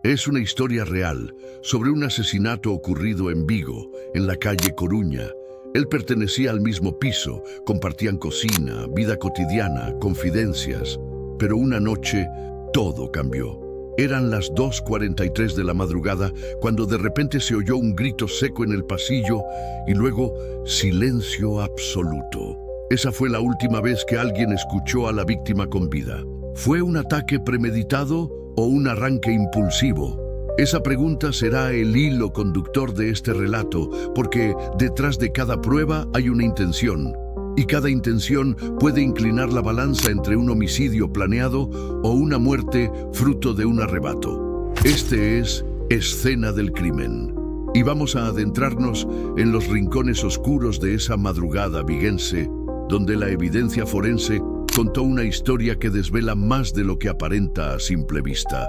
Es una historia real sobre un asesinato ocurrido en Vigo, en la calle Coruña. Él pertenecía al mismo piso, compartían cocina, vida cotidiana, confidencias. Pero una noche todo cambió. Eran las 2:43 de la madrugada cuando de repente se oyó un grito seco en el pasillo y luego silencio absoluto. Esa fue la última vez que alguien escuchó a la víctima con vida. ¿Fue un ataque premeditado o un arranque impulsivo? Esa pregunta será el hilo conductor de este relato, porque detrás de cada prueba hay una intención, y cada intención puede inclinar la balanza entre un homicidio planeado o una muerte fruto de un arrebato. Este es Escena del Crimen, y vamos a adentrarnos en los rincones oscuros de esa madrugada viguense, donde la evidencia forense contó una historia que desvela más de lo que aparenta a simple vista.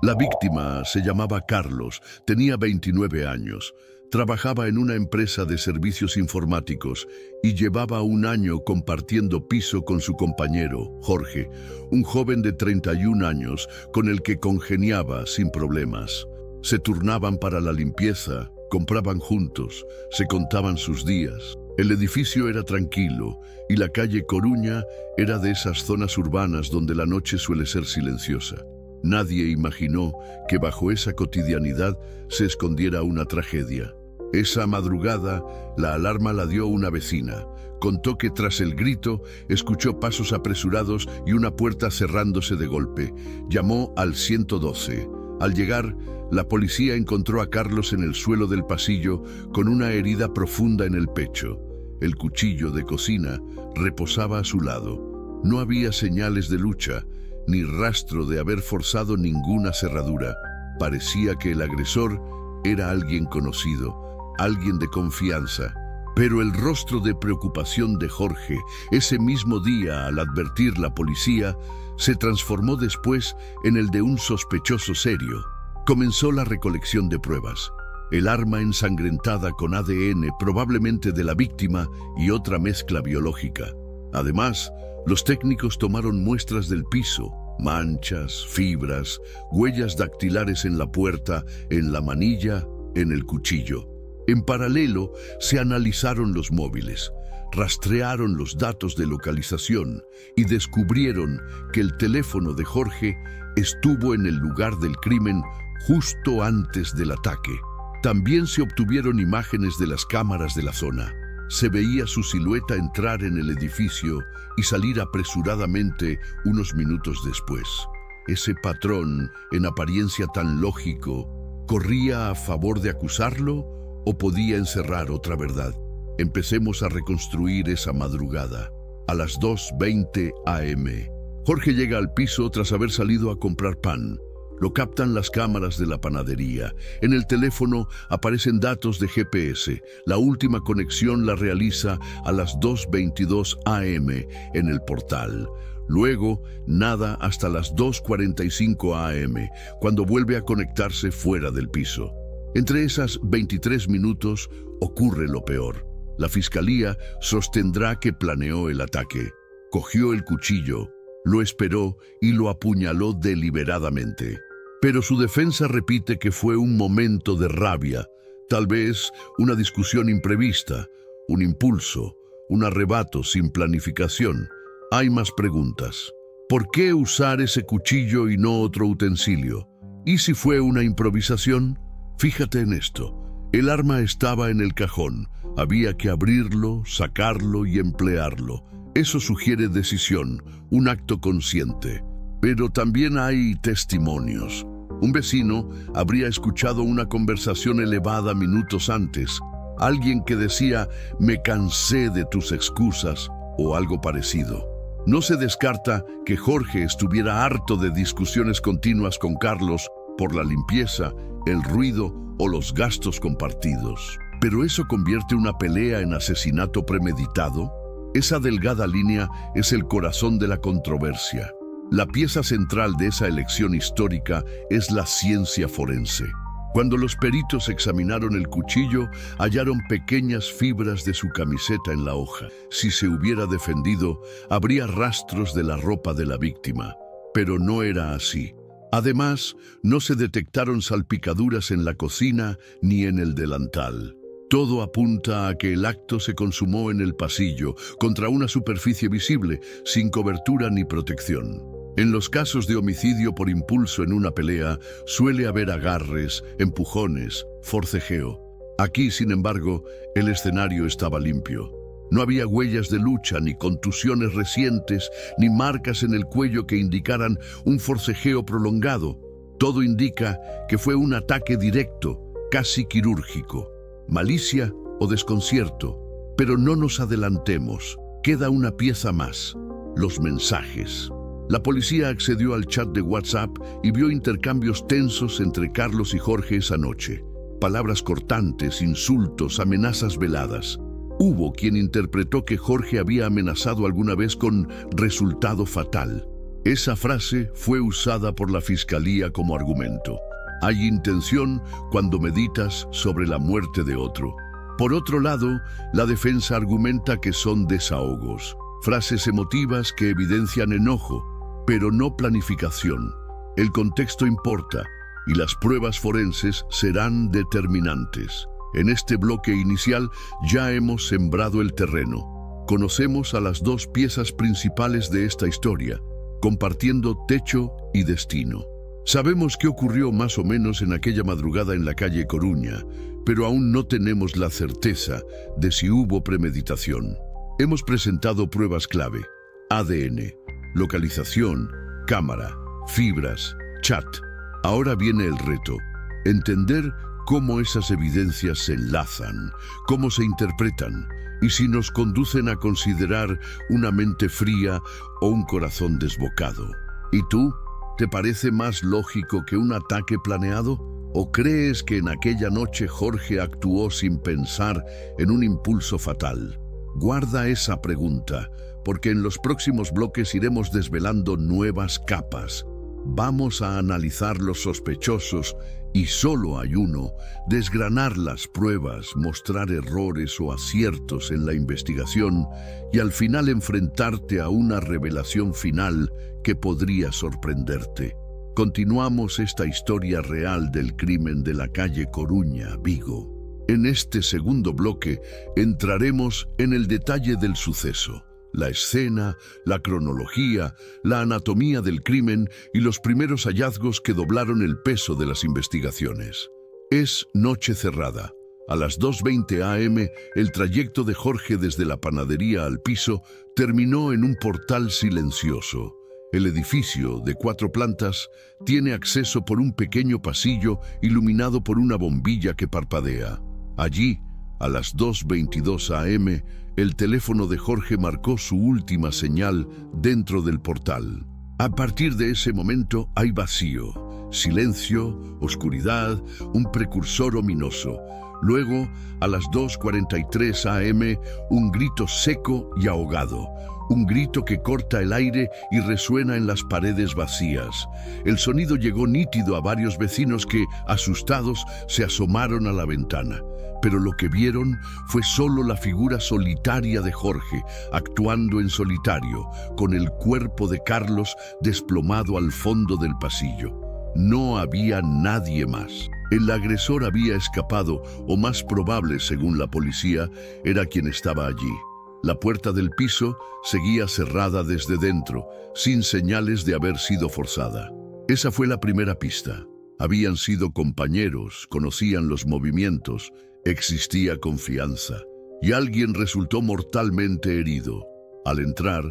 La víctima se llamaba Carlos, tenía 29 años, trabajaba en una empresa de servicios informáticos y llevaba un año compartiendo piso con su compañero, Jorge, un joven de 31 años con el que congeniaba sin problemas. Se turnaban para la limpieza, compraban juntos, se contaban sus días. El edificio era tranquilo y la calle Coruña era de esas zonas urbanas donde la noche suele ser silenciosa. Nadie imaginó que bajo esa cotidianidad se escondiera una tragedia. Esa madrugada, la alarma la dio una vecina. Contó que tras el grito, escuchó pasos apresurados y una puerta cerrándose de golpe. Llamó al 112. Al llegar, la policía encontró a Carlos en el suelo del pasillo con una herida profunda en el pecho. El cuchillo de cocina reposaba a su lado. No había señales de lucha, ni rastro de haber forzado ninguna cerradura. Parecía que el agresor era alguien conocido, alguien de confianza. Pero el rostro de preocupación de Jorge, ese mismo día al advertir la policía, se transformó después en el de un sospechoso serio. Comenzó la recolección de pruebas. El arma ensangrentada con ADN probablemente de la víctima y otra mezcla biológica. Además, los técnicos tomaron muestras del piso, manchas, fibras, huellas dactilares en la puerta, en la manilla, en el cuchillo. En paralelo, se analizaron los móviles, rastrearon los datos de localización y descubrieron que el teléfono de Jorge estuvo en el lugar del crimen justo antes del ataque. También se obtuvieron imágenes de las cámaras de la zona. Se veía su silueta entrar en el edificio y salir apresuradamente unos minutos después. Ese patrón, en apariencia tan lógico, ¿corría a favor de acusarlo o podía encerrar otra verdad? Empecemos a reconstruir esa madrugada. A las 2:20 a.m. Jorge llega al piso tras haber salido a comprar pan. Lo captan las cámaras de la panadería. En el teléfono aparecen datos de GPS. La última conexión la realiza a las 2:22 a.m. en el portal. Luego, nada hasta las 2:45 a.m., cuando vuelve a conectarse fuera del piso. Entre esas 23 minutos ocurre lo peor. La fiscalía sostendrá que planeó el ataque. Cogió el cuchillo, lo esperó y lo apuñaló deliberadamente. Pero su defensa repite que fue un momento de rabia, tal vez una discusión imprevista, un impulso, un arrebato sin planificación. Hay más preguntas. ¿Por qué usar ese cuchillo y no otro utensilio? ¿Y si fue una improvisación? Fíjate en esto. El arma estaba en el cajón. Había que abrirlo, sacarlo y emplearlo. Eso sugiere decisión, un acto consciente. Pero también hay testimonios. Un vecino habría escuchado una conversación elevada minutos antes. Alguien que decía, "Me cansé de tus excusas", o algo parecido. No se descarta que Jorge estuviera harto de discusiones continuas con Carlos por la limpieza, el ruido o los gastos compartidos. ¿Pero eso convierte una pelea en asesinato premeditado? Esa delgada línea es el corazón de la controversia. La pieza central de esa elección histórica es la ciencia forense. Cuando los peritos examinaron el cuchillo, hallaron pequeñas fibras de su camiseta en la hoja. Si se hubiera defendido, habría rastros de la ropa de la víctima. Pero no era así. Además, no se detectaron salpicaduras en la cocina ni en el delantal. Todo apunta a que el acto se consumó en el pasillo, contra una superficie visible, sin cobertura ni protección. En los casos de homicidio por impulso en una pelea, suele haber agarres, empujones, forcejeo. Aquí, sin embargo, el escenario estaba limpio. No había huellas de lucha, ni contusiones recientes, ni marcas en el cuello que indicaran un forcejeo prolongado. Todo indica que fue un ataque directo, casi quirúrgico. Malicia o desconcierto. Pero no nos adelantemos. Queda una pieza más: los mensajes. La policía accedió al chat de WhatsApp y vio intercambios tensos entre Carlos y Jorge esa noche. Palabras cortantes, insultos, amenazas veladas. Hubo quien interpretó que Jorge había amenazado alguna vez con resultado fatal. Esa frase fue usada por la fiscalía como argumento. Hay intención cuando meditas sobre la muerte de otro. Por otro lado, la defensa argumenta que son desahogos, frases emotivas que evidencian enojo, pero no planificación. El contexto importa y las pruebas forenses serán determinantes. En este bloque inicial ya hemos sembrado el terreno. Conocemos a las dos piezas principales de esta historia, compartiendo techo y destino. Sabemos qué ocurrió más o menos en aquella madrugada en la calle Coruña, pero aún no tenemos la certeza de si hubo premeditación. Hemos presentado pruebas clave: ADN, localización, cámara, fibras, chat. Ahora viene el reto: entender cómo esas evidencias se enlazan, cómo se interpretan, y si nos conducen a considerar una mente fría o un corazón desbocado. ¿Y tú? ¿Te parece más lógico que un ataque planeado? ¿O crees que en aquella noche Jorge actuó sin pensar en un impulso fatal? Guarda esa pregunta, porque en los próximos bloques iremos desvelando nuevas capas. Vamos a analizar los sospechosos, y solo hay uno, desgranar las pruebas, mostrar errores o aciertos en la investigación y al final enfrentarte a una revelación final que podría sorprenderte. Continuamos esta historia real del crimen de la calle Coruña, Vigo. En este segundo bloque entraremos en el detalle del suceso. La escena, la cronología, la anatomía del crimen y los primeros hallazgos que doblaron el peso de las investigaciones. Es noche cerrada. A las 2:20 am, el trayecto de Jorge desde la panadería al piso terminó en un portal silencioso. El edificio, de 4 plantas, tiene acceso por un pequeño pasillo iluminado por una bombilla que parpadea. Allí, a las 2:22 am, el teléfono de Jorge marcó su última señal dentro del portal. A partir de ese momento hay vacío, silencio, oscuridad, un precursor ominoso. Luego, a las 2:43 am, un grito seco y ahogado. Un grito que corta el aire y resuena en las paredes vacías. El sonido llegó nítido a varios vecinos que, asustados, se asomaron a la ventana. Pero lo que vieron fue solo la figura solitaria de Jorge, actuando en solitario, con el cuerpo de Carlos desplomado al fondo del pasillo. No había nadie más. El agresor había escapado, o más probable, según la policía, era quien estaba allí. La puerta del piso seguía cerrada desde dentro, sin señales de haber sido forzada. Esa fue la primera pista. Habían sido compañeros, conocían los movimientos, existía confianza. Y alguien resultó mortalmente herido. Al entrar,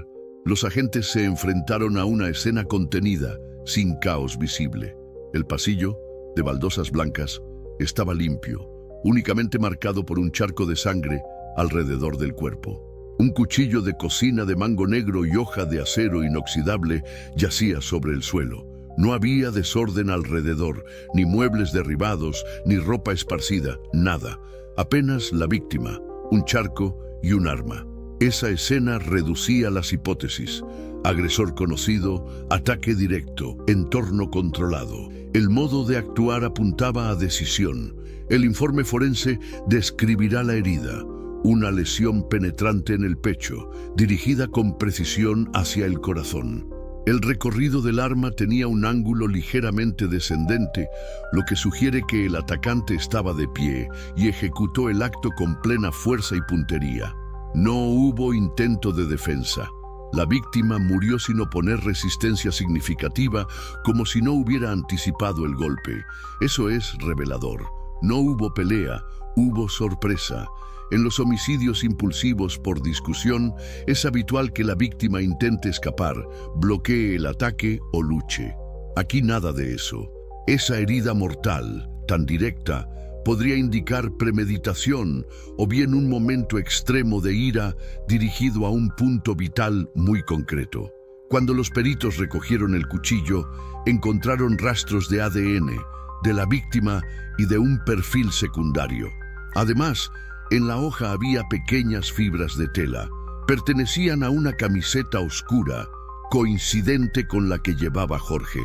los agentes se enfrentaron a una escena contenida, sin caos visible. El pasillo, de baldosas blancas, estaba limpio, únicamente marcado por un charco de sangre alrededor del cuerpo. Un cuchillo de cocina de mango negro y hoja de acero inoxidable yacía sobre el suelo. No había desorden alrededor, ni muebles derribados, ni ropa esparcida, nada. Apenas la víctima, un charco y un arma. Esa escena reducía las hipótesis. Agresor conocido, ataque directo, entorno controlado. El modo de actuar apuntaba a decisión. El informe forense describirá la herida, una lesión penetrante en el pecho, dirigida con precisión hacia el corazón. El recorrido del arma tenía un ángulo ligeramente descendente, lo que sugiere que el atacante estaba de pie y ejecutó el acto con plena fuerza y puntería. No hubo intento de defensa. La víctima murió sin oponer resistencia significativa, como si no hubiera anticipado el golpe. Eso es revelador. No hubo pelea, hubo sorpresa. En los homicidios impulsivos por discusión, es habitual que la víctima intente escapar, bloquee el ataque o luche. Aquí nada de eso. Esa herida mortal, tan directa, podría indicar premeditación o bien un momento extremo de ira dirigido a un punto vital muy concreto. Cuando los peritos recogieron el cuchillo, encontraron rastros de ADN, de la víctima y de un perfil secundario. Además, en la hoja había pequeñas fibras de tela. Pertenecían a una camiseta oscura, coincidente con la que llevaba Jorge.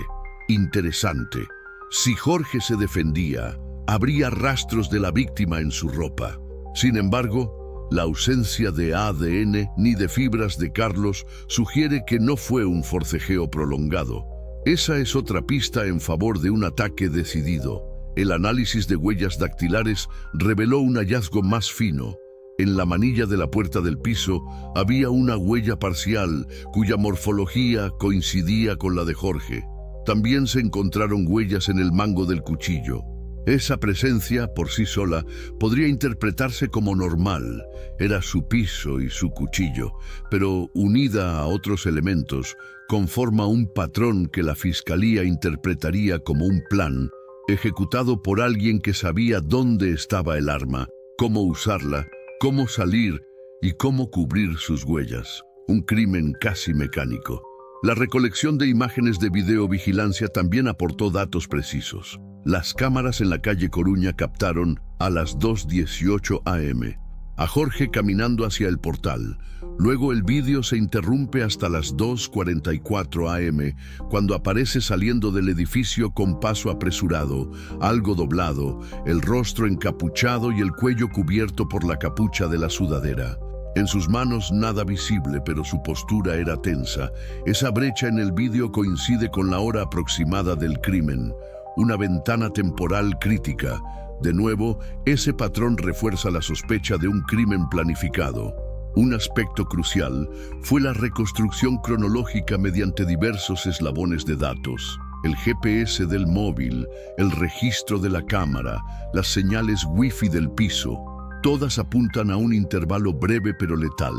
Interesante. Si Jorge se defendía, habría rastros de la víctima en su ropa. Sin embargo, la ausencia de ADN ni de fibras de Carlos sugiere que no fue un forcejeo prolongado. Esa es otra pista en favor de un ataque decidido. El análisis de huellas dactilares reveló un hallazgo más fino. En la manilla de la puerta del piso había una huella parcial cuya morfología coincidía con la de Jorge. También se encontraron huellas en el mango del cuchillo. Esa presencia, por sí sola, podría interpretarse como normal. Era su piso y su cuchillo, pero unida a otros elementos, conforma un patrón que la Fiscalía interpretaría como un plan ejecutado por alguien que sabía dónde estaba el arma, cómo usarla, cómo salir y cómo cubrir sus huellas. Un crimen casi mecánico. La recolección de imágenes de videovigilancia también aportó datos precisos. Las cámaras en la calle Coruña captaron a las 2:18 am a Jorge caminando hacia el portal. Luego el vídeo se interrumpe hasta las 2:44 am, cuando aparece saliendo del edificio con paso apresurado, algo doblado, el rostro encapuchado y el cuello cubierto por la capucha de la sudadera. En sus manos nada visible, pero su postura era tensa. Esa brecha en el vídeo coincide con la hora aproximada del crimen, una ventana temporal crítica. De nuevo, ese patrón refuerza la sospecha de un crimen planificado. Un aspecto crucial fue la reconstrucción cronológica mediante diversos eslabones de datos. El GPS del móvil, el registro de la cámara, las señales Wi-Fi del piso, todas apuntan a un intervalo breve pero letal.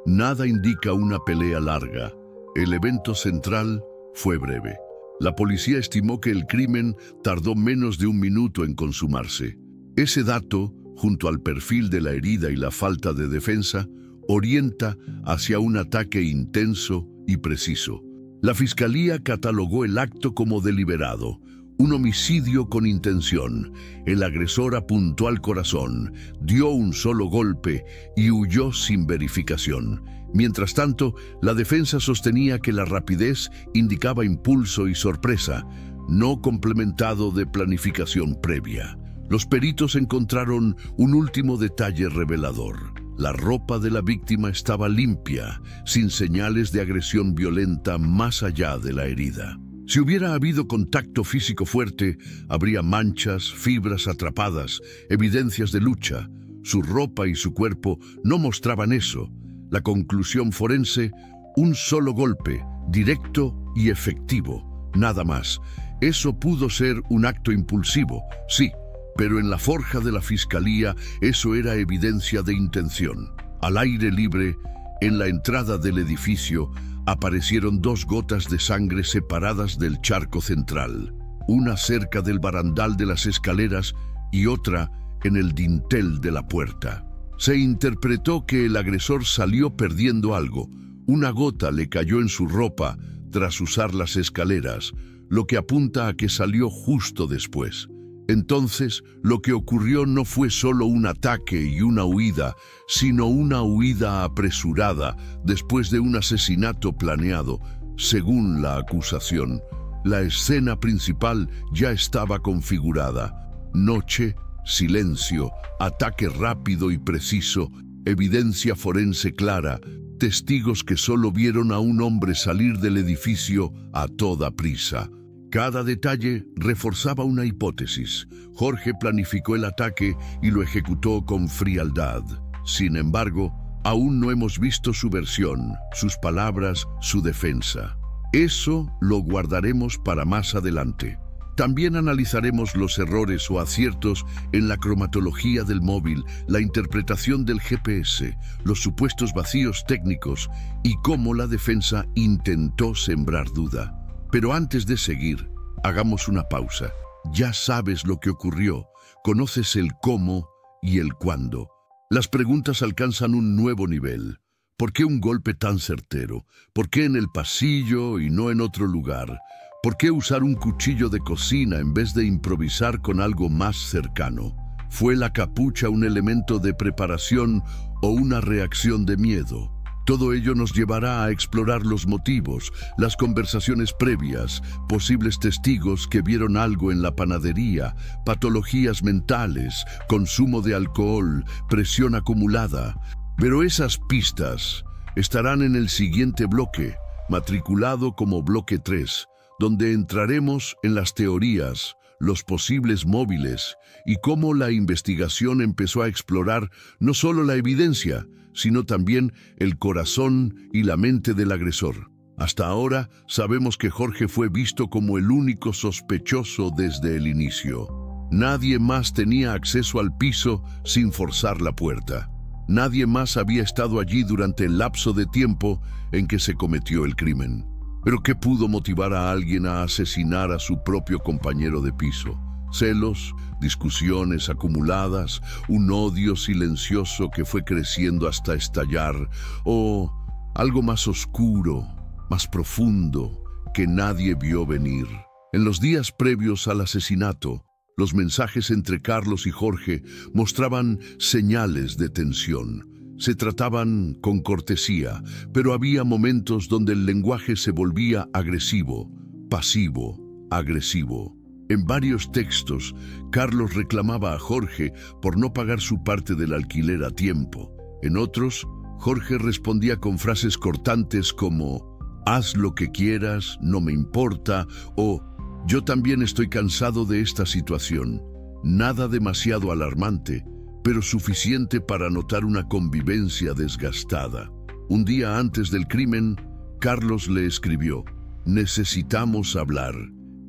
Nada indica una pelea larga. El evento central fue breve. La policía estimó que el crimen tardó menos de un minuto en consumarse. Ese dato, junto al perfil de la herida y la falta de defensa, orienta hacia un ataque intenso y preciso. La Fiscalía catalogó el acto como deliberado, un homicidio con intención. El agresor apuntó al corazón, dio un solo golpe y huyó sin verificación. Mientras tanto, la defensa sostenía que la rapidez indicaba impulso y sorpresa, no complementado de planificación previa. Los peritos encontraron un último detalle revelador. La ropa de la víctima estaba limpia, sin señales de agresión violenta más allá de la herida. Si hubiera habido contacto físico fuerte, habría manchas, fibras atrapadas, evidencias de lucha. Su ropa y su cuerpo no mostraban eso. La conclusión forense: un solo golpe, directo y efectivo, nada más. Eso pudo ser un acto impulsivo, sí, pero en la forja de la Fiscalía eso era evidencia de intención. Al aire libre, en la entrada del edificio, aparecieron 2 gotas de sangre separadas del charco central, una cerca del barandal de las escaleras y otra en el dintel de la puerta. Se interpretó que el agresor salió perdiendo algo. Una gota le cayó en su ropa tras usar las escaleras, lo que apunta a que salió justo después. Entonces, lo que ocurrió no fue solo un ataque y una huida, sino una huida apresurada después de un asesinato planeado, según la acusación. La escena principal ya estaba configurada. Noche, silencio, ataque rápido y preciso, evidencia forense clara, testigos que solo vieron a un hombre salir del edificio a toda prisa. Cada detalle reforzaba una hipótesis. Jorge planificó el ataque y lo ejecutó con frialdad. Sin embargo, aún no hemos visto su versión, sus palabras, su defensa. Eso lo guardaremos para más adelante. También analizaremos los errores o aciertos en la cromatología del móvil, la interpretación del GPS, los supuestos vacíos técnicos y cómo la defensa intentó sembrar duda. Pero antes de seguir, hagamos una pausa. Ya sabes lo que ocurrió, conoces el cómo y el cuándo. Las preguntas alcanzan un nuevo nivel. ¿Por qué un golpe tan certero? ¿Por qué en el pasillo y no en otro lugar? ¿Por qué usar un cuchillo de cocina en vez de improvisar con algo más cercano? ¿Fue la capucha un elemento de preparación o una reacción de miedo? Todo ello nos llevará a explorar los motivos, las conversaciones previas, posibles testigos que vieron algo en la panadería, patologías mentales, consumo de alcohol, presión acumulada. Pero esas pistas estarán en el siguiente bloque, matriculado como bloque 3, donde entraremos en las teorías, los posibles móviles y cómo la investigación empezó a explorar no solo la evidencia, sino también el corazón y la mente del agresor. Hasta ahora sabemos que Jorge fue visto como el único sospechoso desde el inicio. Nadie más tenía acceso al piso sin forzar la puerta. Nadie más había estado allí durante el lapso de tiempo en que se cometió el crimen. ¿Pero qué pudo motivar a alguien a asesinar a su propio compañero de piso? Celos, discusiones acumuladas, un odio silencioso que fue creciendo hasta estallar, o algo más oscuro, más profundo, que nadie vio venir. En los días previos al asesinato, los mensajes entre Carlos y Jorge mostraban señales de tensión. Se trataban con cortesía, pero había momentos donde el lenguaje se volvía agresivo, pasivo, agresivo. En varios textos, Carlos reclamaba a Jorge por no pagar su parte del alquiler a tiempo. En otros, Jorge respondía con frases cortantes como «haz lo que quieras, no me importa» o «yo también estoy cansado de esta situación». Nada demasiado alarmante, pero suficiente para notar una convivencia desgastada. Un día antes del crimen, Carlos le escribió «necesitamos hablar.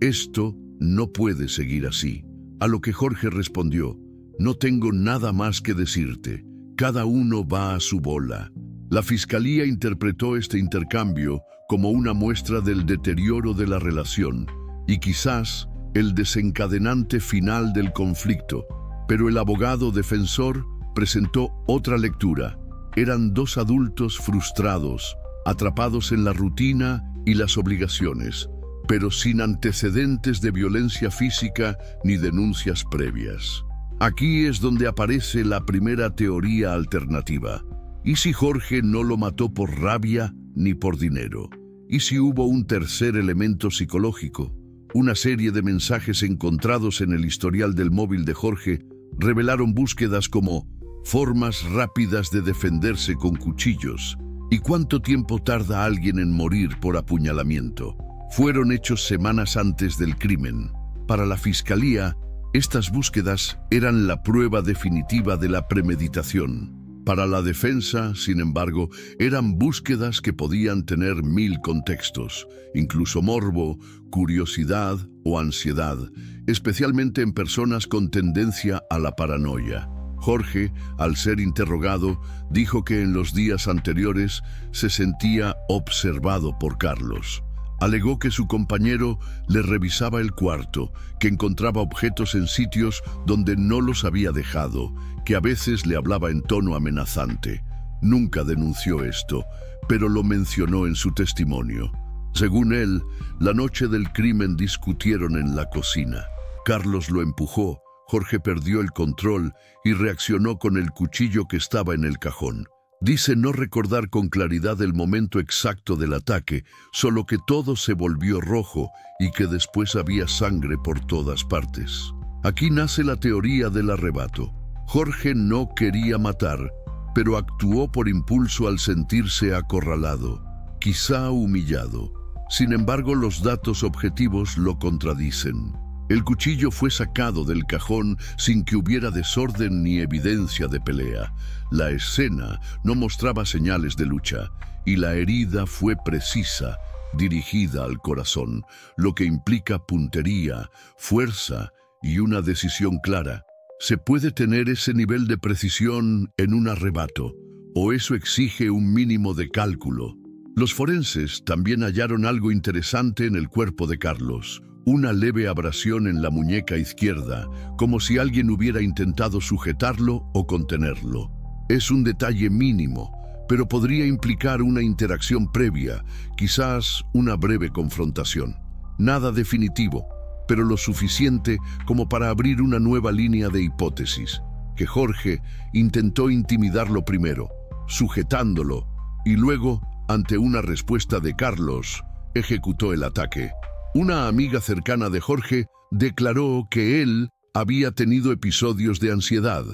Esto no puede seguir así». A lo que Jorge respondió «no tengo nada más que decirte. Cada uno va a su bola». La fiscalía interpretó este intercambio como una muestra del deterioro de la relación y quizás el desencadenante final del conflicto. Pero el abogado defensor presentó otra lectura. Eran dos adultos frustrados, atrapados en la rutina y las obligaciones, pero sin antecedentes de violencia física ni denuncias previas. Aquí es donde aparece la primera teoría alternativa. ¿Y si Jorge no lo mató por rabia ni por dinero? ¿Y si hubo un tercer elemento psicológico? Una serie de mensajes encontrados en el historial del móvil de Jorge revelaron búsquedas como formas rápidas de defenderse con cuchillos y cuánto tiempo tarda alguien en morir por apuñalamiento. Fueron hechos semanas antes del crimen. Para la fiscalía, estas búsquedas eran la prueba definitiva de la premeditación. Para la defensa, sin embargo, eran búsquedas que podían tener 1000 contextos, incluso morbo, curiosidad o ansiedad, especialmente en personas con tendencia a la paranoia. Jorge, al ser interrogado, dijo que en los días anteriores se sentía observado por Carlos. Alegó que su compañero le revisaba el cuarto, que encontraba objetos en sitios donde no los había dejado, que a veces le hablaba en tono amenazante. Nunca denunció esto, pero lo mencionó en su testimonio. Según él, la noche del crimen discutieron en la cocina. Carlos lo empujó, Jorge perdió el control y reaccionó con el cuchillo que estaba en el cajón. Dice no recordar con claridad el momento exacto del ataque, solo que todo se volvió rojo y que después había sangre por todas partes. Aquí nace la teoría del arrebato. Jorge no quería matar, pero actuó por impulso al sentirse acorralado, quizá humillado. Sin embargo, los datos objetivos lo contradicen. El cuchillo fue sacado del cajón sin que hubiera desorden ni evidencia de pelea. La escena no mostraba señales de lucha y la herida fue precisa, dirigida al corazón, lo que implica puntería, fuerza y una decisión clara. ¿Se puede tener ese nivel de precisión en un arrebato? ¿O eso exige un mínimo de cálculo? Los forenses también hallaron algo interesante en el cuerpo de Carlos. Una leve abrasión en la muñeca izquierda, como si alguien hubiera intentado sujetarlo o contenerlo. Es un detalle mínimo, pero podría implicar una interacción previa, quizás una breve confrontación. Nada definitivo, pero lo suficiente como para abrir una nueva línea de hipótesis, que Jorge intentó intimidarlo primero, sujetándolo, y luego, ante una respuesta de Carlos, ejecutó el ataque. Una amiga cercana de Jorge declaró que él había tenido episodios de ansiedad,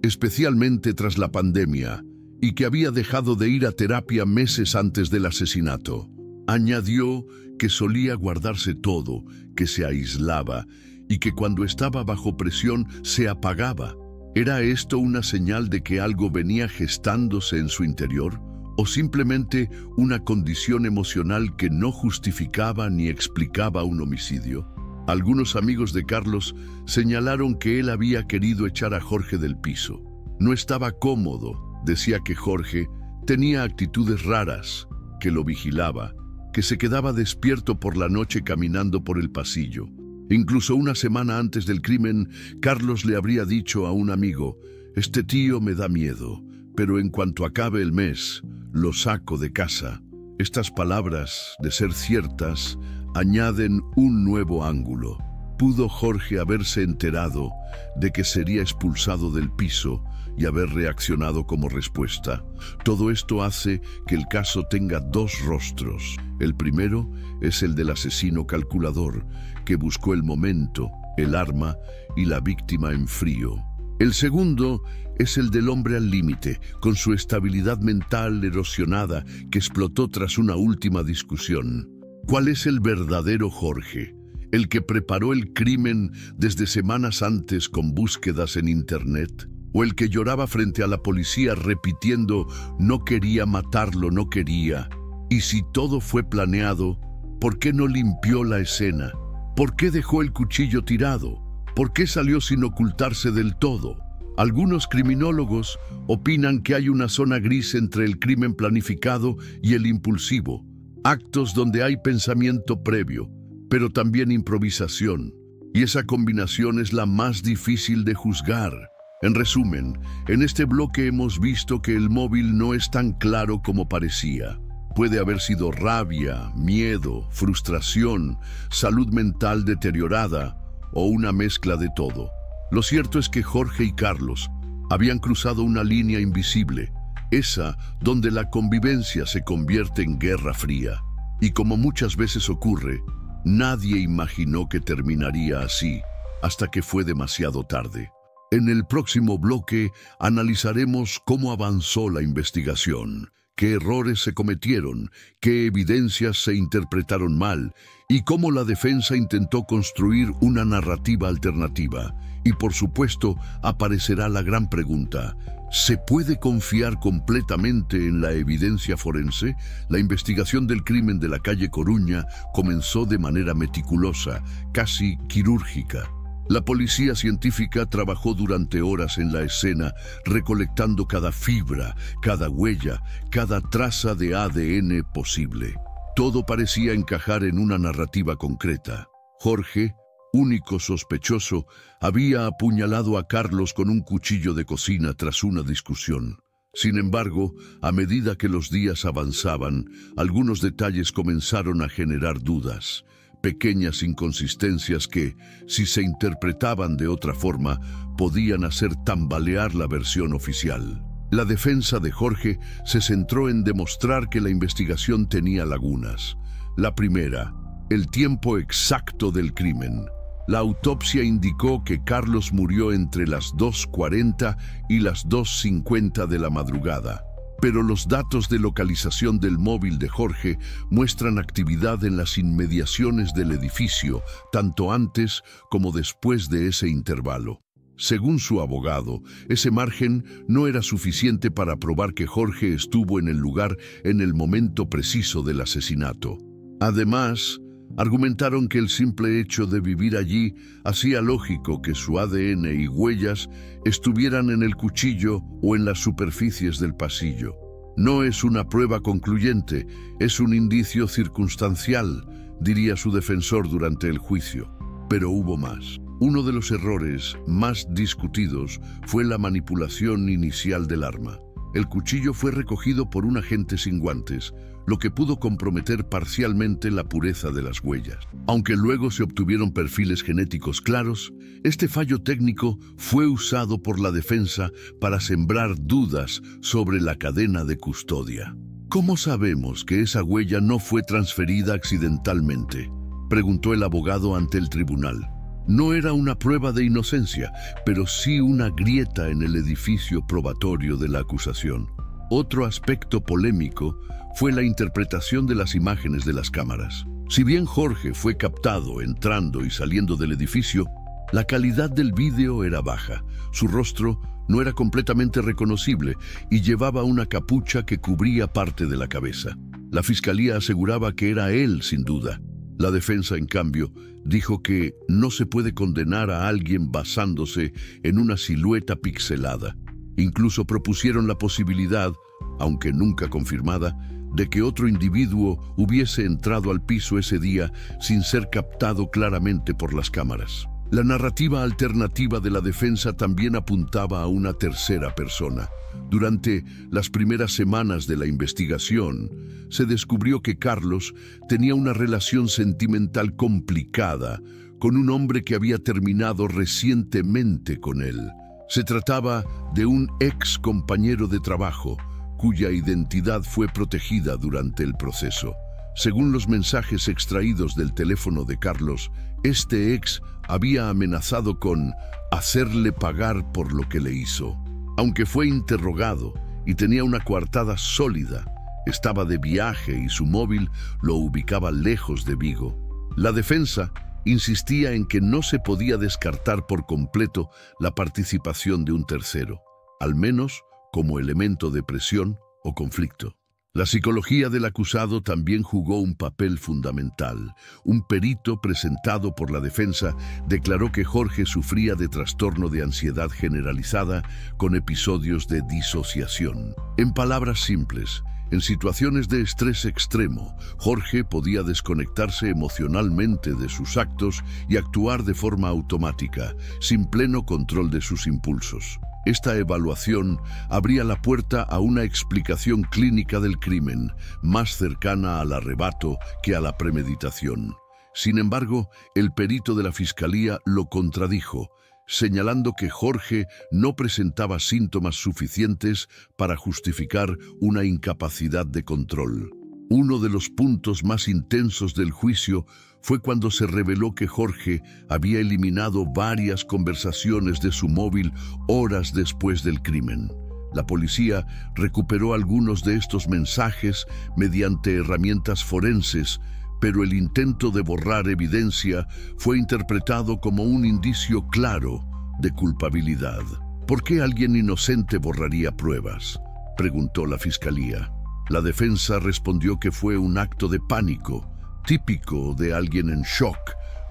especialmente tras la pandemia, y que había dejado de ir a terapia meses antes del asesinato. Añadió que solía guardarse todo, que se aislaba y que cuando estaba bajo presión se apagaba. ¿Era esto una señal de que algo venía gestándose en su interior? ¿O simplemente una condición emocional que no justificaba ni explicaba un homicidio? Algunos amigos de Carlos señalaron que él había querido echar a Jorge del piso. No estaba cómodo, decía que Jorge tenía actitudes raras, que lo vigilaba, que se quedaba despierto por la noche caminando por el pasillo. Incluso una semana antes del crimen, Carlos le habría dicho a un amigo: «Este tío me da miedo, pero en cuanto acabe el mes, lo saco de casa». Estas palabras, de ser ciertas, añaden un nuevo ángulo. ¿Pudo Jorge haberse enterado de que sería expulsado del piso y haber reaccionado como respuesta? Todo esto hace que el caso tenga dos rostros. El primero es el del asesino calculador, que buscó el momento, el arma y la víctima en frío. El segundo es el del hombre al límite, con su estabilidad mental erosionada, que explotó tras una última discusión. ¿Cuál es el verdadero Jorge? ¿El que preparó el crimen desde semanas antes con búsquedas en internet? ¿O el que lloraba frente a la policía repitiendo «no quería matarlo, no quería»? Y si todo fue planeado, ¿por qué no limpió la escena? ¿Por qué dejó el cuchillo tirado? ¿Por qué salió sin ocultarse del todo? Algunos criminólogos opinan que hay una zona gris entre el crimen planificado y el impulsivo, actos donde hay pensamiento previo, pero también improvisación, y esa combinación es la más difícil de juzgar. En resumen, en este bloque hemos visto que el móvil no es tan claro como parecía. Puede haber sido rabia, miedo, frustración, salud mental deteriorada o una mezcla de todo. Lo cierto es que Jorge y Carlos habían cruzado una línea invisible, esa donde la convivencia se convierte en guerra fría. Y como muchas veces ocurre, nadie imaginó que terminaría así, hasta que fue demasiado tarde. En el próximo bloque analizaremos cómo avanzó la investigación, qué errores se cometieron, qué evidencias se interpretaron mal y cómo la defensa intentó construir una narrativa alternativa. Y por supuesto, aparecerá la gran pregunta: ¿se puede confiar completamente en la evidencia forense? La investigación del crimen de la calle Coruña comenzó de manera meticulosa, casi quirúrgica. La policía científica trabajó durante horas en la escena, recolectando cada fibra, cada huella, cada traza de ADN posible. Todo parecía encajar en una narrativa concreta. Jorge, único sospechoso, había apuñalado a Carlos con un cuchillo de cocina tras una discusión. Sin embargo, a medida que los días avanzaban, algunos detalles comenzaron a generar dudas. pequeñas inconsistencias que, si se interpretaban de otra forma, podían hacer tambalear la versión oficial. La defensa de Jorge se centró en demostrar que la investigación tenía lagunas. La primera, el tiempo exacto del crimen. La autopsia indicó que Carlos murió entre las 2:40 y las 2:50 de la madrugada, pero los datos de localización del móvil de Jorge muestran actividad en las inmediaciones del edificio, tanto antes como después de ese intervalo. Según su abogado, ese margen no era suficiente para probar que Jorge estuvo en el lugar en el momento preciso del asesinato. Además, argumentaron que el simple hecho de vivir allí hacía lógico que su ADN y huellas estuvieran en el cuchillo o en las superficies del pasillo. No es una prueba concluyente, es un indicio circunstancial, diría su defensor durante el juicio. Pero hubo más. Uno de los errores más discutidos fue la manipulación inicial del arma. El cuchillo fue recogido por un agente sin guantes, lo que pudo comprometer parcialmente la pureza de las huellas. Aunque luego se obtuvieron perfiles genéticos claros, este fallo técnico fue usado por la defensa para sembrar dudas sobre la cadena de custodia. ¿Cómo sabemos que esa huella no fue transferida accidentalmente?, preguntó el abogado ante el tribunal. No era una prueba de inocencia, pero sí una grieta en el edificio probatorio de la acusación. Otro aspecto polémico fue la interpretación de las imágenes de las cámaras. Si bien Jorge fue captado entrando y saliendo del edificio, la calidad del vídeo era baja. Su rostro no era completamente reconocible y llevaba una capucha que cubría parte de la cabeza. La fiscalía aseguraba que era él, sin duda. La defensa, en cambio, dijo que no se puede condenar a alguien basándose en una silueta pixelada. Incluso propusieron la posibilidad, aunque nunca confirmada, de que otro individuo hubiese entrado al piso ese día sin ser captado claramente por las cámaras. La narrativa alternativa de la defensa también apuntaba a una tercera persona. Durante las primeras semanas de la investigación, se descubrió que Carlos tenía una relación sentimental complicada con un hombre que había terminado recientemente con él. Se trataba de un ex compañero de trabajo, cuya identidad fue protegida durante el proceso. Según los mensajes extraídos del teléfono de Carlos, este ex había amenazado con hacerle pagar por lo que le hizo. Aunque fue interrogado y tenía una coartada sólida, estaba de viaje y su móvil lo ubicaba lejos de Vigo. La defensa insistía en que no se podía descartar por completo la participación de un tercero, al menos como elemento de presión o conflicto. La psicología del acusado también jugó un papel fundamental. Un perito presentado por la defensa declaró que Jorge sufría de trastorno de ansiedad generalizada con episodios de disociación. En palabras simples, en situaciones de estrés extremo, Jorge podía desconectarse emocionalmente de sus actos y actuar de forma automática, sin pleno control de sus impulsos. Esta evaluación abría la puerta a una explicación clínica del crimen, más cercana al arrebato que a la premeditación. Sin embargo, el perito de la fiscalía lo contradijo, señalando que Jorge no presentaba síntomas suficientes para justificar una incapacidad de control. Uno de los puntos más intensos del juicio fue cuando se reveló que Jorge había eliminado varias conversaciones de su móvil horas después del crimen. La policía recuperó algunos de estos mensajes mediante herramientas forenses, pero el intento de borrar evidencia fue interpretado como un indicio claro de culpabilidad. ¿Por qué alguien inocente borraría pruebas?, preguntó la fiscalía. La defensa respondió que fue un acto de pánico, típico de alguien en shock,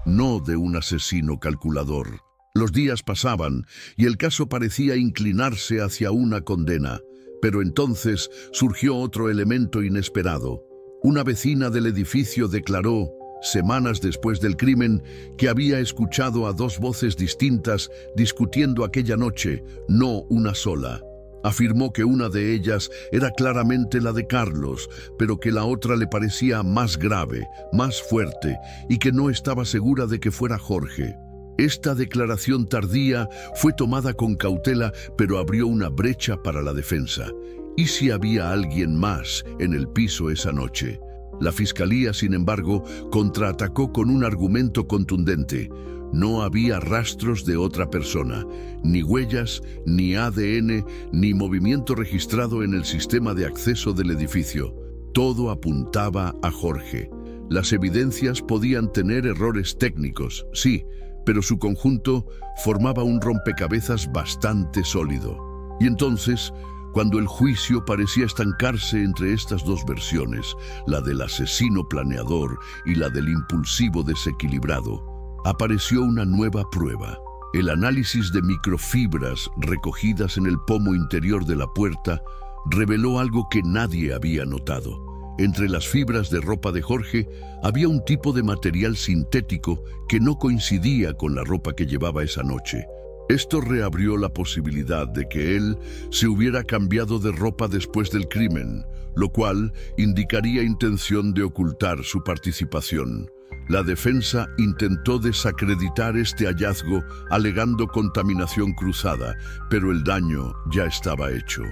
no de un asesino calculador. Los días pasaban y el caso parecía inclinarse hacia una condena, pero entonces surgió otro elemento inesperado. Una vecina del edificio declaró, semanas después del crimen, que había escuchado a dos voces distintas discutiendo aquella noche, no una sola. Afirmó que una de ellas era claramente la de Carlos, pero que la otra le parecía más grave, más fuerte, y que no estaba segura de que fuera Jorge. Esta declaración tardía fue tomada con cautela, pero abrió una brecha para la defensa. ¿Y si había alguien más en el piso esa noche? La fiscalía, sin embargo, contraatacó con un argumento contundente. No había rastros de otra persona, ni huellas, ni ADN, ni movimiento registrado en el sistema de acceso del edificio. Todo apuntaba a Jorge. Las evidencias podían tener errores técnicos, sí, pero su conjunto formaba un rompecabezas bastante sólido. Y entonces, cuando el juicio parecía estancarse entre estas dos versiones, la del asesino planeador y la del impulsivo desequilibrado, apareció una nueva prueba. El análisis de microfibras recogidas en el pomo interior de la puerta reveló algo que nadie había notado. Entre las fibras de ropa de Jorge había un tipo de material sintético que no coincidía con la ropa que llevaba esa noche. Esto reabrió la posibilidad de que él se hubiera cambiado de ropa después del crimen, lo cual indicaría intención de ocultar su participación. La defensa intentó desacreditar este hallazgo alegando contaminación cruzada, pero el daño ya estaba hecho.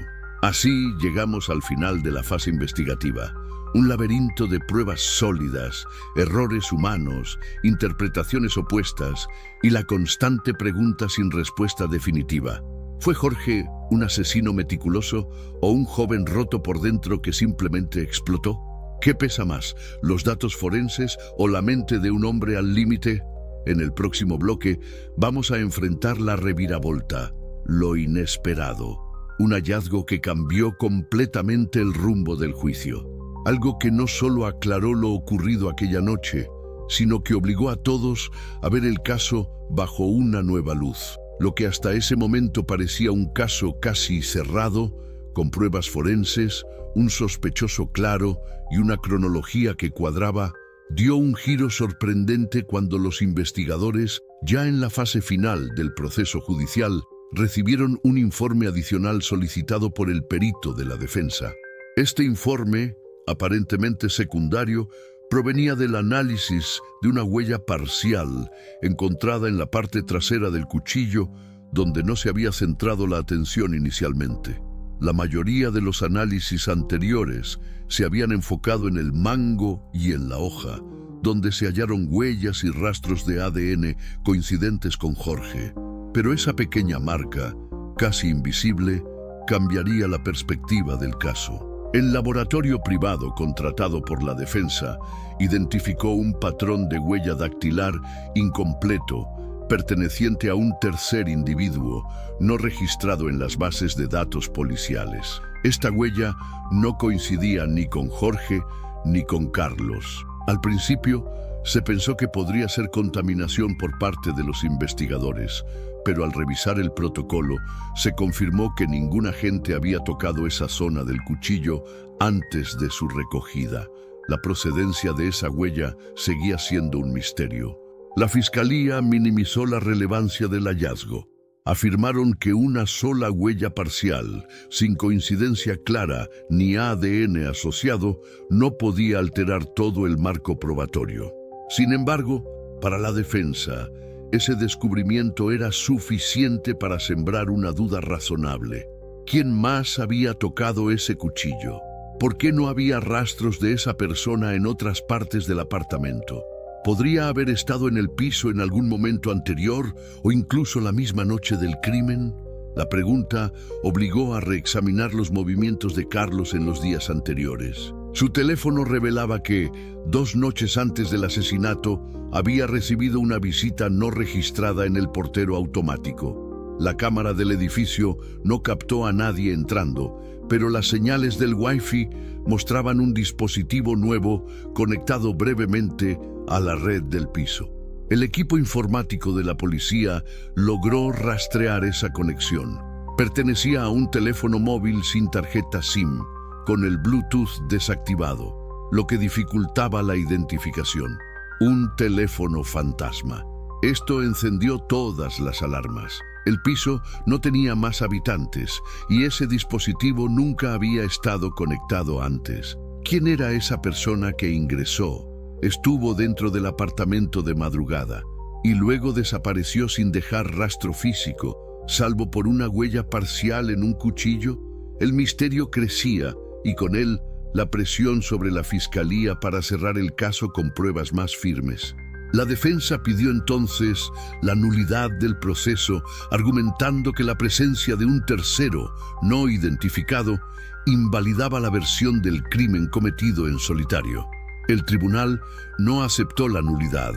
Así llegamos al final de la fase investigativa. Un laberinto de pruebas sólidas, errores humanos, interpretaciones opuestas y la constante pregunta sin respuesta definitiva. ¿Fue Jorge un asesino meticuloso o un joven roto por dentro que simplemente explotó? ¿Qué pesa más, los datos forenses o la mente de un hombre al límite? En el próximo bloque vamos a enfrentar la reviravolta, lo inesperado, un hallazgo que cambió completamente el rumbo del juicio. Algo que no solo aclaró lo ocurrido aquella noche, sino que obligó a todos a ver el caso bajo una nueva luz. Lo que hasta ese momento parecía un caso casi cerrado, con pruebas forenses, un sospechoso claro y una cronología que cuadraba, dio un giro sorprendente cuando los investigadores, ya en la fase final del proceso judicial, recibieron un informe adicional solicitado por el perito de la defensa. Este informe, aparentemente secundario, provenía del análisis de una huella parcial encontrada en la parte trasera del cuchillo donde no se había centrado la atención inicialmente. La mayoría de los análisis anteriores se habían enfocado en el mango y en la hoja, donde se hallaron huellas y rastros de ADN coincidentes con Jorge. Pero esa pequeña marca, casi invisible, cambiaría la perspectiva del caso. El laboratorio privado contratado por la defensa identificó un patrón de huella dactilar incompleto, perteneciente a un tercer individuo, no registrado en las bases de datos policiales. Esta huella no coincidía ni con Jorge ni con Carlos. Al principio, se pensó que podría ser contaminación por parte de los investigadores, pero al revisar el protocolo, se confirmó que ningún agente había tocado esa zona del cuchillo antes de su recogida. La procedencia de esa huella seguía siendo un misterio. La fiscalía minimizó la relevancia del hallazgo. Afirmaron que una sola huella parcial, sin coincidencia clara ni ADN asociado, no podía alterar todo el marco probatorio. Sin embargo, para la defensa, ese descubrimiento era suficiente para sembrar una duda razonable. ¿Quién más había tocado ese cuchillo? ¿Por qué no había rastros de esa persona en otras partes del apartamento? ¿Podría haber estado en el piso en algún momento anterior o incluso la misma noche del crimen? La pregunta obligó a reexaminar los movimientos de Carlos en los días anteriores. Su teléfono revelaba que, 2 noches antes del asesinato, había recibido una visita no registrada en el portero automático. La cámara del edificio no captó a nadie entrando, pero las señales del Wi-Fi mostraban un dispositivo nuevo conectado brevemente a la red del piso. El equipo informático de la policía logró rastrear esa conexión. Pertenecía a un teléfono móvil sin tarjeta SIM, con el Bluetooth desactivado, lo que dificultaba la identificación. Un teléfono fantasma. Esto encendió todas las alarmas. El piso no tenía más habitantes y ese dispositivo nunca había estado conectado antes. ¿Quién era esa persona que ingresó? Estuvo dentro del apartamento de madrugada y luego desapareció sin dejar rastro físico, salvo por una huella parcial en un cuchillo. El misterio crecía y con él la presión sobre la fiscalía para cerrar el caso con pruebas más firmes. La defensa pidió entonces la nulidad del proceso, argumentando que la presencia de un tercero no identificado invalidaba la versión del crimen cometido en solitario. El tribunal no aceptó la nulidad,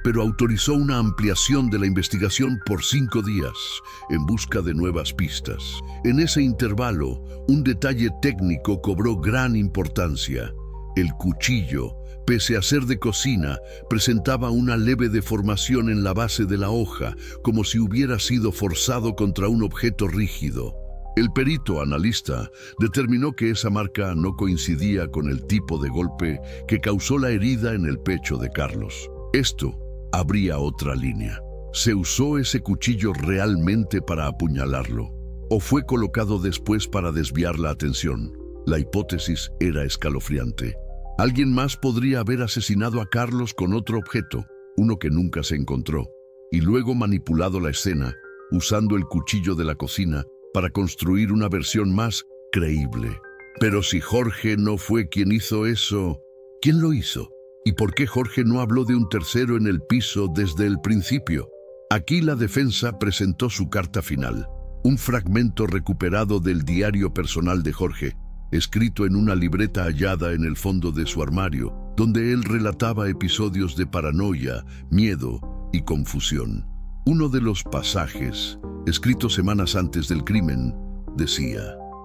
pero autorizó una ampliación de la investigación por 5 días en busca de nuevas pistas. En ese intervalo, un detalle técnico cobró gran importancia. El cuchillo, pese a ser de cocina, presentaba una leve deformación en la base de la hoja, como si hubiera sido forzado contra un objeto rígido. El perito analista determinó que esa marca no coincidía con el tipo de golpe que causó la herida en el pecho de Carlos. Esto abría otra línea. ¿Se usó ese cuchillo realmente para apuñalarlo? ¿O fue colocado después para desviar la atención? La hipótesis era escalofriante. Alguien más podría haber asesinado a Carlos con otro objeto, uno que nunca se encontró, y luego manipulado la escena, usando el cuchillo de la cocina para construir una versión más creíble. Pero si Jorge no fue quien hizo eso, ¿quién lo hizo? ¿Y por qué Jorge no habló de un tercero en el piso desde el principio? Aquí la defensa presentó su carta final, un fragmento recuperado del diario personal de Jorge, escrito en una libreta hallada en el fondo de su armario, donde él relataba episodios de paranoia, miedo y confusión. Uno de los pasajes, escrito semanas antes del crimen, decía: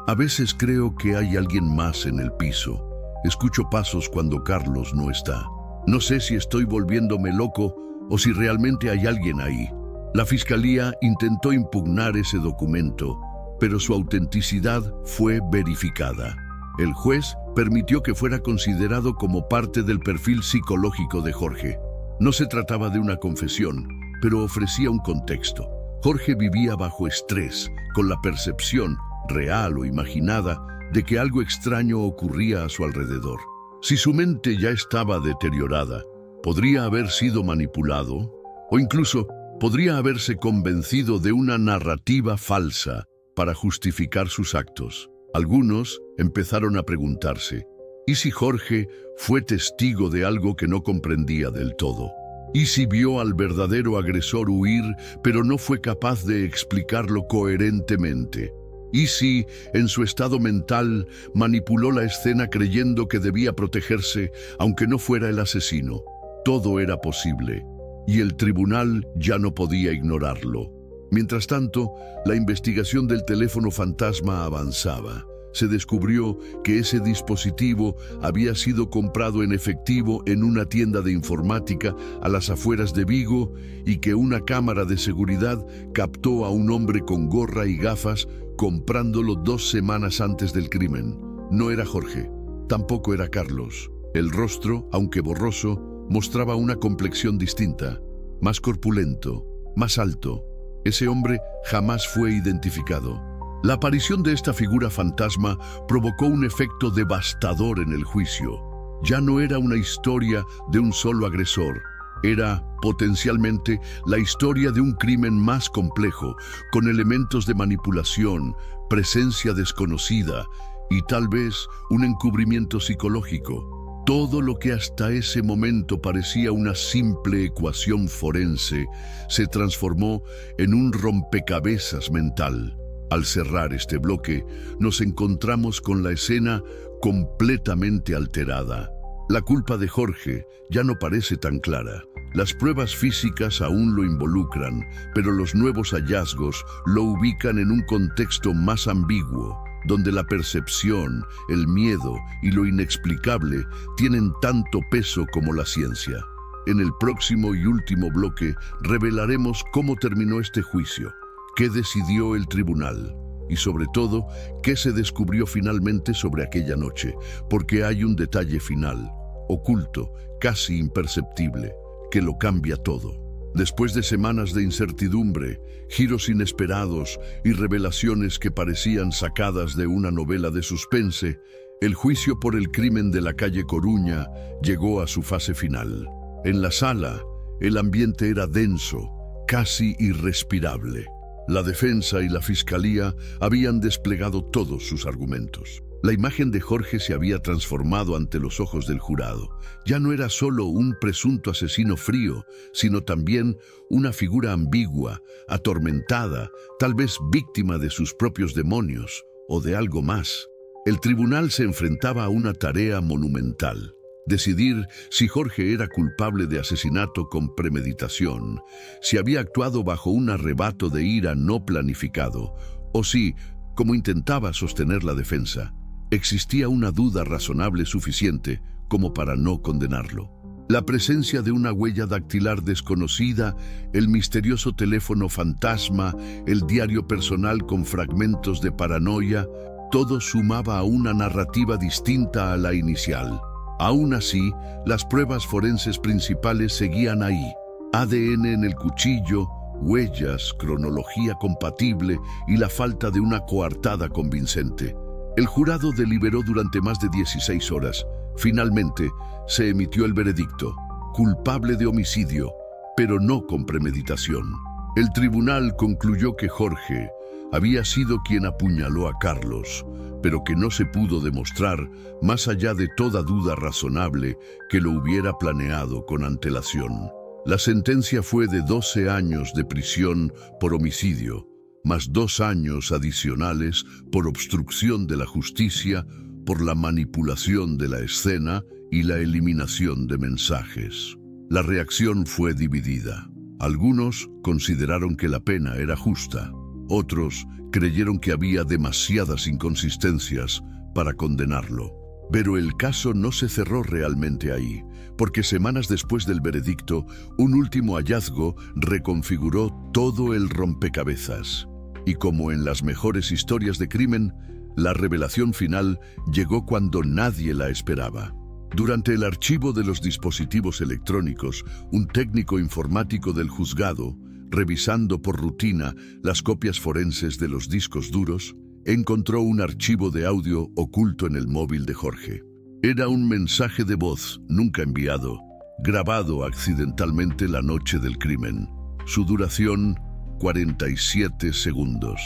«A veces creo que hay alguien más en el piso. Escucho pasos cuando Carlos no está. No sé si estoy volviéndome loco o si realmente hay alguien ahí». La fiscalía intentó impugnar ese documento, pero su autenticidad fue verificada. El juez permitió que fuera considerado como parte del perfil psicológico de Jorge. No se trataba de una confesión, pero ofrecía un contexto. Jorge vivía bajo estrés, con la percepción, real o imaginada, de que algo extraño ocurría a su alrededor. Si su mente ya estaba deteriorada, podría haber sido manipulado, o incluso podría haberse convencido de una narrativa falsa para justificar sus actos. Algunos empezaron a preguntarse: ¿y si Jorge fue testigo de algo que no comprendía del todo? ¿Y si vio al verdadero agresor huir, pero no fue capaz de explicarlo coherentemente? ¿Y si, en su estado mental, manipuló la escena creyendo que debía protegerse, aunque no fuera el asesino? Todo era posible, y el tribunal ya no podía ignorarlo. Mientras tanto, la investigación del teléfono fantasma avanzaba. Se descubrió que ese dispositivo había sido comprado en efectivo en una tienda de informática a las afueras de Vigo y que una cámara de seguridad captó a un hombre con gorra y gafas comprándolo 2 semanas antes del crimen. No era Jorge, tampoco era Carlos. El rostro, aunque borroso, mostraba una complexión distinta, más corpulento, más alto. Ese hombre jamás fue identificado. La aparición de esta figura fantasma provocó un efecto devastador en el juicio. Ya no era una historia de un solo agresor. Era, potencialmente, la historia de un crimen más complejo, con elementos de manipulación, presencia desconocida y tal vez un encubrimiento psicológico. Todo lo que hasta ese momento parecía una simple ecuación forense se transformó en un rompecabezas mental. Al cerrar este bloque, nos encontramos con la escena completamente alterada. La culpa de Jorge ya no parece tan clara. Las pruebas físicas aún lo involucran, pero los nuevos hallazgos lo ubican en un contexto más ambiguo, donde la percepción, el miedo y lo inexplicable tienen tanto peso como la ciencia. En el próximo y último bloque revelaremos cómo terminó este juicio, qué decidió el tribunal y, sobre todo, qué se descubrió finalmente sobre aquella noche, porque hay un detalle final, oculto, casi imperceptible, que lo cambia todo. Después de semanas de incertidumbre, giros inesperados y revelaciones que parecían sacadas de una novela de suspense, el juicio por el crimen de la calle Coruña llegó a su fase final. En la sala, el ambiente era denso, casi irrespirable. La defensa y la fiscalía habían desplegado todos sus argumentos. La imagen de Jorge se había transformado ante los ojos del jurado. Ya no era solo un presunto asesino frío, sino también una figura ambigua, atormentada, tal vez víctima de sus propios demonios o de algo más. El tribunal se enfrentaba a una tarea monumental: decidir si Jorge era culpable de asesinato con premeditación, si había actuado bajo un arrebato de ira no planificado, o si, como intentaba sostener la defensa, existía una duda razonable suficiente como para no condenarlo. La presencia de una huella dactilar desconocida, el misterioso teléfono fantasma, el diario personal con fragmentos de paranoia, todo sumaba a una narrativa distinta a la inicial. Aún así, las pruebas forenses principales seguían ahí: ADN en el cuchillo, huellas, cronología compatible y la falta de una coartada convincente. El jurado deliberó durante más de 16 horas. Finalmente, se emitió el veredicto: culpable de homicidio, pero no con premeditación. El tribunal concluyó que Jorge había sido quien apuñaló a Carlos, pero que no se pudo demostrar, más allá de toda duda razonable, que lo hubiera planeado con antelación. La sentencia fue de 12 años de prisión por homicidio, más 2 años adicionales por obstrucción de la justicia, por la manipulación de la escena y la eliminación de mensajes. La reacción fue dividida. Algunos consideraron que la pena era justa. Otros creyeron que había demasiadas inconsistencias para condenarlo. Pero el caso no se cerró realmente ahí, porque semanas después del veredicto, un último hallazgo reconfiguró todo el rompecabezas. Y como en las mejores historias de crimen, la revelación final llegó cuando nadie la esperaba. Durante el archivo de los dispositivos electrónicos, un técnico informático del juzgado, revisando por rutina las copias forenses de los discos duros, encontró un archivo de audio oculto en el móvil de Jorge. Era un mensaje de voz nunca enviado, grabado accidentalmente la noche del crimen. Su duración, 47 segundos.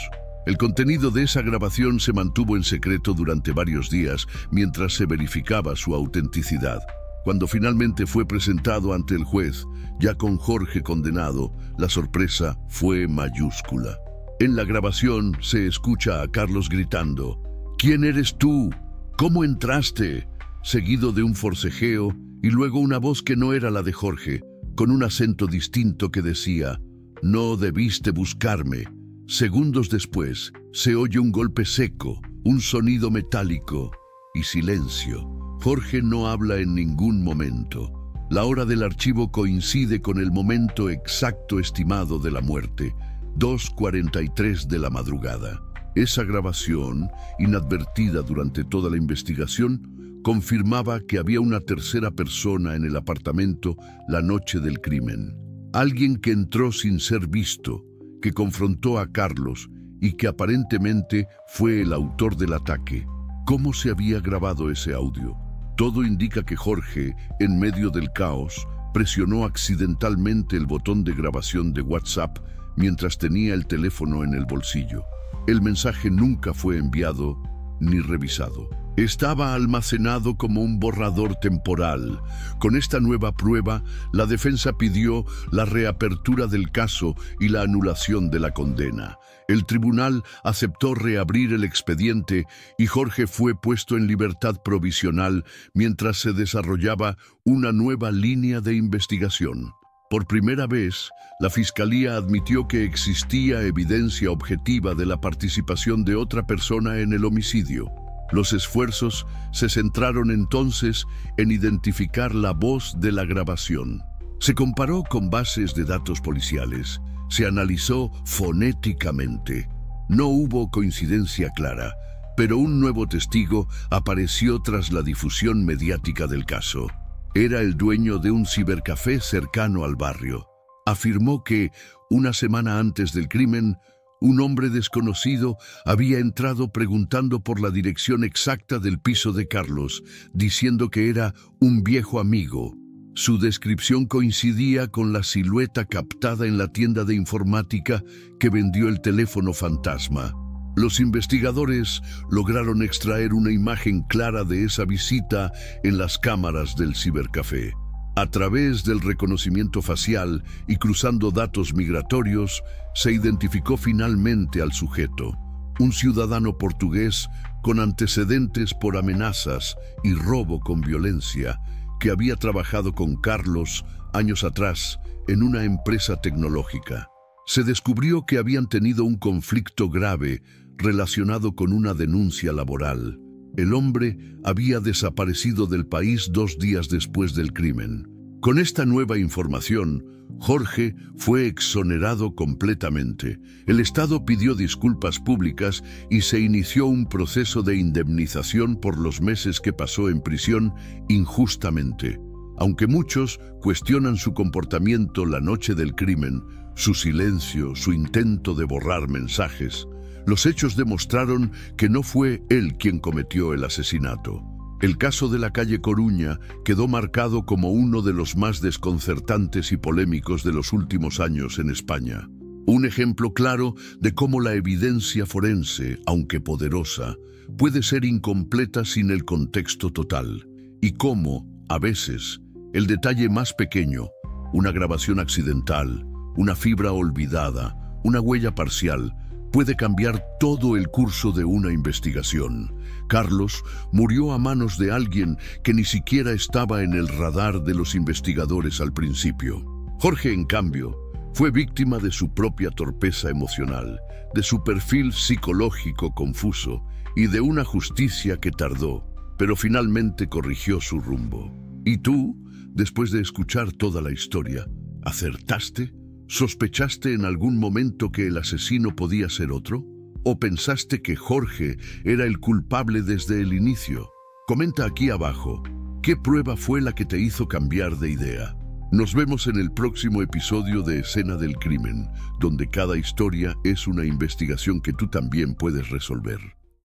El contenido de esa grabación se mantuvo en secreto durante varios días mientras se verificaba su autenticidad. Cuando finalmente fue presentado ante el juez, ya con Jorge condenado, la sorpresa fue mayúscula. En la grabación se escucha a Carlos gritando: «¿Quién eres tú? ¿Cómo entraste?», seguido de un forcejeo y luego una voz que no era la de Jorge, con un acento distinto que decía: «No debiste buscarme». Segundos después, se oye un golpe seco, un sonido metálico y silencio. Jorge no habla en ningún momento. La hora del archivo coincide con el momento exacto estimado de la muerte, 2:43 de la madrugada. Esa grabación, inadvertida durante toda la investigación, confirmaba que había una tercera persona en el apartamento la noche del crimen. Alguien que entró sin ser visto, que confrontó a Carlos y que aparentemente fue el autor del ataque. ¿Cómo se había grabado ese audio? Todo indica que Jorge, en medio del caos, presionó accidentalmente el botón de grabación de WhatsApp mientras tenía el teléfono en el bolsillo. El mensaje nunca fue enviado ni revisado. Estaba almacenado como un borrador temporal. Con esta nueva prueba, la defensa pidió la reapertura del caso y la anulación de la condena. El tribunal aceptó reabrir el expediente y Jorge fue puesto en libertad provisional mientras se desarrollaba una nueva línea de investigación. Por primera vez, la Fiscalía admitió que existía evidencia objetiva de la participación de otra persona en el homicidio. Los esfuerzos se centraron entonces en identificar la voz de la grabación. Se comparó con bases de datos policiales, se analizó fonéticamente. No hubo coincidencia clara, pero un nuevo testigo apareció tras la difusión mediática del caso. Era el dueño de un cibercafé cercano al barrio. afirmó que, una semana antes del crimen, un hombre desconocido había entrado preguntando por la dirección exacta del piso de Carlos, diciendo que era un viejo amigo. Su descripción coincidía con la silueta captada en la tienda de informática que vendió el teléfono fantasma. Los investigadores lograron extraer una imagen clara de esa visita en las cámaras del cibercafé. A través del reconocimiento facial y cruzando datos migratorios, se identificó finalmente al sujeto, un ciudadano portugués con antecedentes por amenazas y robo con violencia, que había trabajado con Carlos años atrás en una empresa tecnológica. Se descubrió que habían tenido un conflicto grave relacionado con una denuncia laboral. El hombre había desaparecido del país 2 días después del crimen. Con esta nueva información, Jorge fue exonerado completamente. El Estado pidió disculpas públicas y se inició un proceso de indemnización por los meses que pasó en prisión injustamente. Aunque muchos cuestionan su comportamiento la noche del crimen, su silencio, su intento de borrar mensajes, los hechos demostraron que no fue él quien cometió el asesinato. El caso de la calle Coruña quedó marcado como uno de los más desconcertantes y polémicos de los últimos años en España. Un ejemplo claro de cómo la evidencia forense, aunque poderosa, puede ser incompleta sin el contexto total, y cómo, a veces, el detalle más pequeño, una grabación accidental, una fibra olvidada, una huella parcial, puede cambiar todo el curso de una investigación. Carlos murió a manos de alguien que ni siquiera estaba en el radar de los investigadores al principio. Jorge, en cambio, fue víctima de su propia torpeza emocional, de su perfil psicológico confuso y de una justicia que tardó, pero finalmente corrigió su rumbo. ¿Y tú, después de escuchar toda la historia, acertaste? ¿Sospechaste en algún momento que el asesino podía ser otro? ¿O pensaste que Jorge era el culpable desde el inicio? Comenta aquí abajo, ¿qué prueba fue la que te hizo cambiar de idea? Nos vemos en el próximo episodio de Escena del Crimen, donde cada historia es una investigación que tú también puedes resolver.